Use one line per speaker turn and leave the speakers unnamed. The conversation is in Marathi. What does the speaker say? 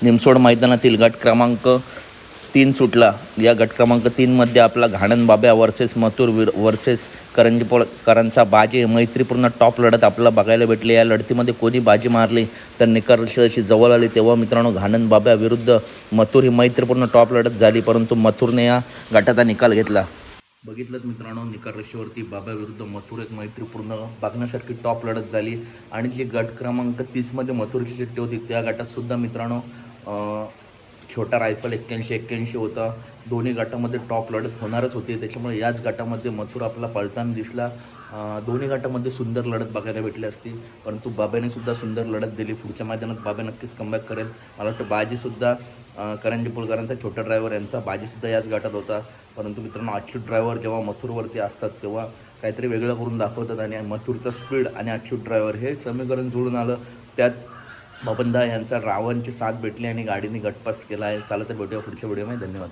निमसोड मैदानातील गट क्रमांक 3 सुटला। या गट क्रमांक 3मध्ये आपला घाणन बाब्या वर्सेस मथुर वर्सेस करंजीपोळकरांचा बाजी मैत्रीपूर्ण टॉप लढत आपल्याला बघायला भेटली। या लढतीमध्ये कोणी बाजी मारली तर निकालाशी जवळ आली तेव्हा मित्रांनो घाणन बाब्या विरुद्ध मथुर ही मैत्रीपूर्ण टॉप लढत झाली, परंतु मथुरने या गटाचा निकाल घेतला। बघितलं मित्रांनो, निकाल रेषेवरती बाब्या विरुद्ध मथुर एक मैत्रीपूर्ण बघण्यासारखी टॉप लढत झाली। आणि जी गट क्रमांक 30मध्ये मथुरची चिठ्ठी होती त्या गटात सुद्धा मित्रांनो छोटा रायफल 81-81 होता। दोन्ही गटामध्ये टॉप लढत होणारच होती, त्याच्यामुळे याच गटामध्ये मथुर आपला पळताना दिसला। दोन्ही गटामध्ये सुंदर लढत बघायला भेटली असती, परंतु बाब्याने सुद्धा सुंदर लढत दिली। पुढच्या मैदानात बाब्या नक्कीच कमबॅक करेल। मला वाटतं बाजीसुद्धा करंजीपोळकरांचा छोटा ड्रायव्हर यांचा बाजीसुद्धा याच गटात होता, परंतु मित्रांनो अच्युत ड्रायव्हर जेव्हा मथुरवरती असतात तेव्हा काहीतरी वेगळं करून दाखवतात आणि मथुरचा स्पीड आणि अच्युत ड्रायव्हर हे समीकरण जुळून आलं। त्यात बबनदा यांचा रावणची साथ भेटली आणि गाडीने गटपास केला आहे। चला तर भेटूया पुढच्या व्हिडिओमध्ये। धन्यवाद।